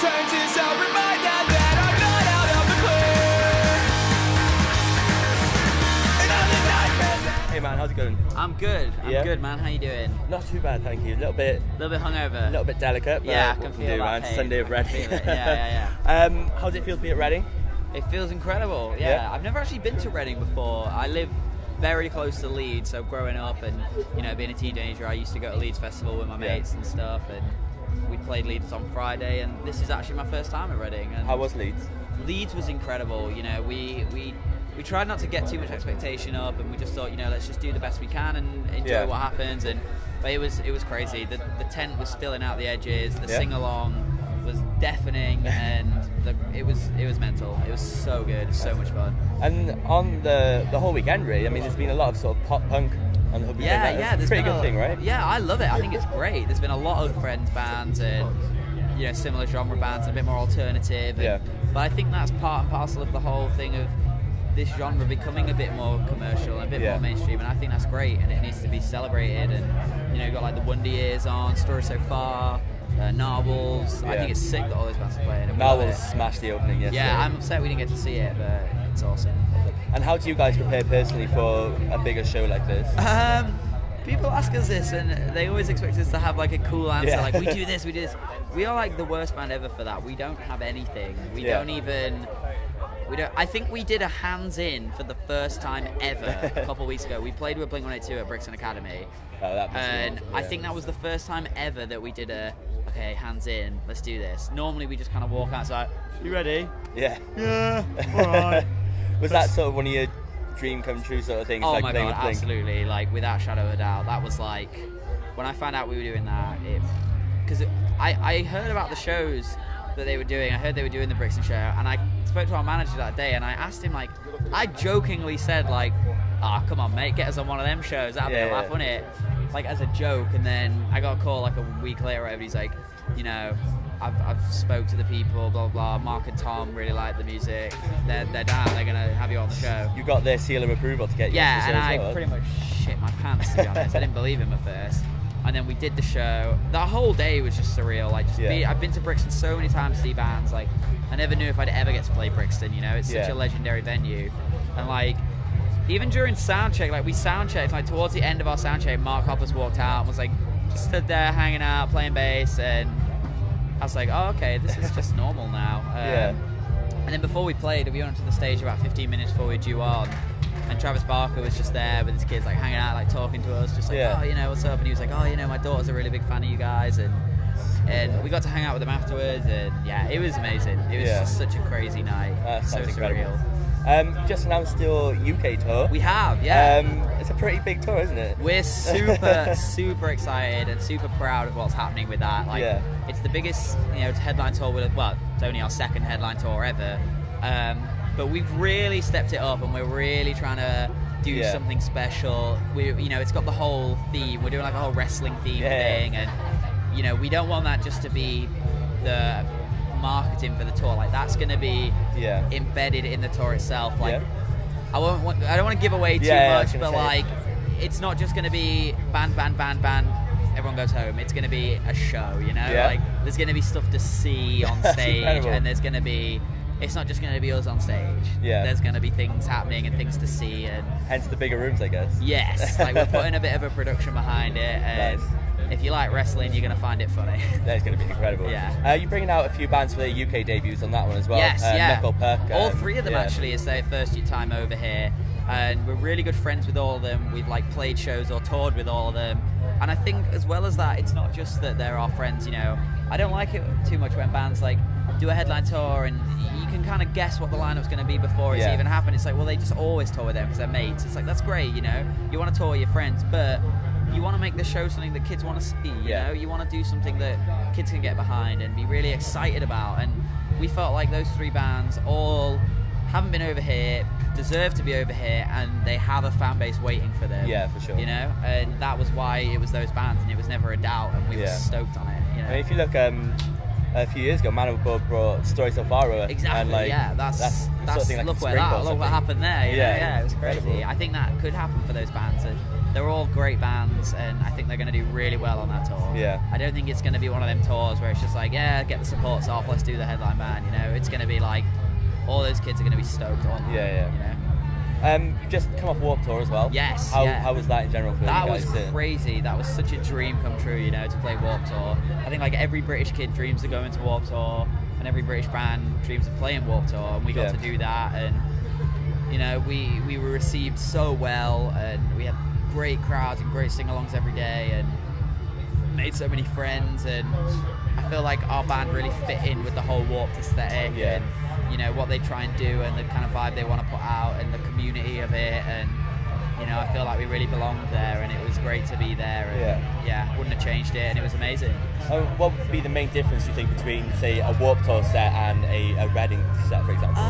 turns is a reminder that I'm not out of the clear. And I'm the nightmare. Hey man, how's it going? I'm good. I'm good, man. How you doing? Not too bad, thank you. A little bit hungover. A little bit delicate. But Yeah, I what can we feel do, that man. pain. Sunday of I can Reading. feel it. Yeah. How does it feel to be at Reading? It feels incredible. Yeah. I've never actually been to Reading before. I live very close to Leeds, so growing up and being a teenager, I used to go to Leeds Festival with my mates and stuff, and we played Leeds on Friday, and this is actually my first time at Reading. And How was Leeds? Leeds was incredible. We tried not to get too much expectation up, and we just thought, let's just do the best we can and enjoy what happens. But it was crazy. The tent was spilling out the edges. The sing along was deafening, and it was mental. It was so good, so much fun. And on the whole weekend, really, I mean, there's been a lot of sort of pop punk on the weekend. Yeah, it's a pretty good thing, right? Yeah, I love it. I think it's great. There's been a lot of friends bands and similar genre bands, and a bit more alternative. But I think that's part and parcel of the whole thing of this genre becoming a bit more commercial and a bit more mainstream, and I think that's great, and it needs to be celebrated. And you've got like the Wonder Years on, Story So Far, Narwhals. I think it's sick that all those bands are playing. Narwhals smashed the opening yesterday. Yeah, I'm upset we didn't get to see it, but it's awesome. And how do you guys prepare personally for a bigger show like this? People ask us this, and they always expect us to have like a cool answer, like we do this, we do this. We are like the worst band ever for that. We don't have anything. We don't even. I think we did a hands in for the first time ever a couple of weeks ago. We played with Blink-182 at Brixton Academy, and I think that was the first time ever that we did okay, hands in, let's do this. Normally we just kind of walk outside. You ready? Yeah. Yeah. All right. Was that sort of one of your dream come true sort of things? Oh like my god, absolutely! Like without a shadow of a doubt, that was like when I found out we were doing that. Because I heard about the shows that they were doing. I heard they were doing the Brixton show, and I spoke to our manager that day, and I asked him, like, I jokingly said, like, come on mate, get us on one of them shows, that'd be a laugh, wouldn't it? Like as a joke. And then I got a call like a week later where he's like, I've spoke to the people, blah blah blah. Mark and Tom really like the music, they're down, they're gonna have you on the show. You got their seal of approval to get you on the show. And I pretty much shit my pants, to be honest. I didn't believe him at first. And then we did the show. The whole day was just surreal. Like, I've been to Brixton so many times to see bands. Like, I never knew if I'd ever get to play Brixton. It's such a legendary venue. And like, even during soundcheck, like we soundchecked. Like towards the end of our soundcheck, Mark Hoppus walked out and was like, just stood there hanging out, playing bass, and I was like, oh okay, this is just normal now. And then before we played, we went up to the stage about 15 minutes before we were due on. And Travis Barker was just there with his kids, like hanging out, like talking to us, just like, oh, what's up? And he was like, oh, my daughter's a really big fan of you guys, and we got to hang out with them afterwards, and yeah, it was amazing. It was just such a crazy night. So surreal. You just announced your UK tour. We have, yeah. It's a pretty big tour, isn't it? We're super excited and super proud of what's happening with that. Like, it's the biggest, headline tour it's only our second headline tour ever. But we've really stepped it up, and we're really trying to do something special. It's got the whole theme. We're doing like a whole wrestling theme thing, and we don't want that just to be the marketing for the tour. Like that's going to be embedded in the tour itself. Like I don't want to give away too much, but like it's not just going to be band, everyone goes home. It's going to be a show. Like there's going to be stuff to see on stage, and there's going to be. It's not just going to be us on stage. There's going to be things happening and things to see, and hence the bigger rooms, I guess. Yes, like we're putting a bit of a production behind it, and if you like wrestling, you're going to find it funny. That's going to be incredible. You're bringing out a few bands for their UK debuts on that one as well. Yes, Knuckle Puck. All three of them actually is their first time over here, and we're really good friends with all of them. We've like played shows or toured with all of them, and I think as well as that, it's not just that they're our friends. I don't like it too much when bands like do a headline tour and you can kind of guess what the lineup's going to be before it's even happened. It's like, well, they just always tour with them because they're mates. It's like, that's great, you want to tour with your friends, but you want to make the show something that kids want to see, you want to do something that kids can get behind and be really excited about. And we felt like those three bands all haven't been over here, deserve to be over here, and they have a fan base waiting for them. Yeah, for sure. And that was why it was those bands, and it was never a doubt, and we were stoked on it. I mean, if you look a few years ago, Man Above brought Story So Far over. Exactly, and like, that's sort of thing like look what happened there. It was crazy. Incredible. I think that could happen for those bands. And they're all great bands, and I think they're going to do really well on that tour. Yeah. I don't think it's going to be one of them tours where it's just like, yeah, get the supports off, let's do the headline band. You know, it's going to be like all those kids are going to be stoked on. Yeah. You know. You've just come off Warped Tour as well. Yes. How was that in general for you guys? That was crazy. That was such a dream come true, you know, to play Warped Tour. I think like every British kid dreams of going to Warped Tour, and every British band dreams of playing Warped Tour, and we got to do that. And you know, we were received so well, and we had great crowds and great sing-alongs every day, and made so many friends. And I feel like our band really fit in with the whole Warped aesthetic. Yeah. And, you know, what they try and do and the kind of vibe they want to put out and the community of it. And, you know, I feel like we really belonged there, and it was great to be there. And, yeah, wouldn't have changed it, and it was amazing. What would be the main difference, you think, between, say, a Warped Tour set and a Reading set, for example?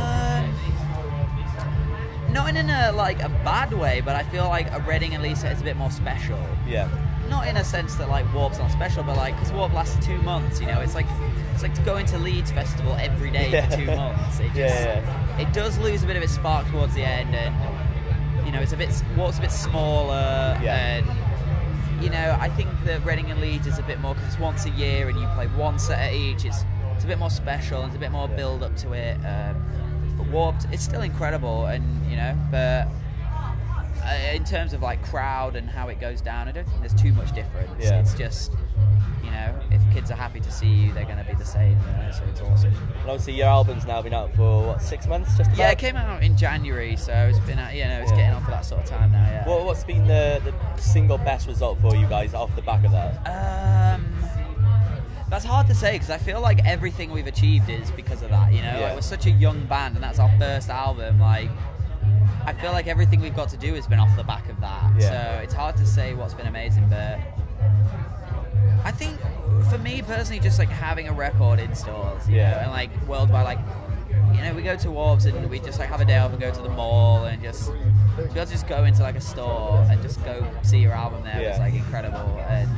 Not in a bad way, but I feel like a Reading and Leeds set is a bit more special. Yeah. Not in a sense that like Warp's not special, but like because Warp lasts 2 months, you know, it's like to go into Leeds Festival every day for 2 months. It just, it does lose a bit of its spark towards the end, and you know, Warp's a bit smaller, and you know, I think that Reading and Leeds is a bit more because it's once a year and you play one set at each. It's a bit more special and it's a bit more build up to it. But Warped, it's still incredible, and you know, but in terms of like crowd and how it goes down, I don't think there's too much difference. Yeah. It's just, you know, if kids are happy to see you, they're going to be the same. You know, so it's awesome. And obviously, your album's now been out for what, 6 months, just about? Yeah, it came out in January, so it's been, you know, it's getting on for that sort of time now. Yeah. What's been the single best result for you guys off the back of that? That's hard to say because I feel like everything we've achieved is because of that. You know, like, we're such a young band, and that's our first album. Like, I feel like everything we've got to do has been off the back of that. So it's hard to say what's been amazing, but I think for me personally, just like having a record in stores, you know, and like worldwide, like, you know, we go to Warps and we just like have a day off and go to the mall and just be able to just go into like a store and just go see your album there was like incredible. And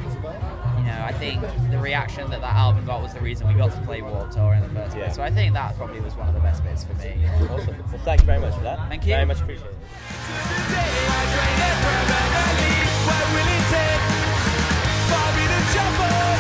you know, I think the reaction that album got was the reason we got to play Warped Tour in the first place. So I think that probably was one of the best bits for me. Awesome. Well, thank you very much for that. Thank you. Very much appreciated. What will it take for me to jump on?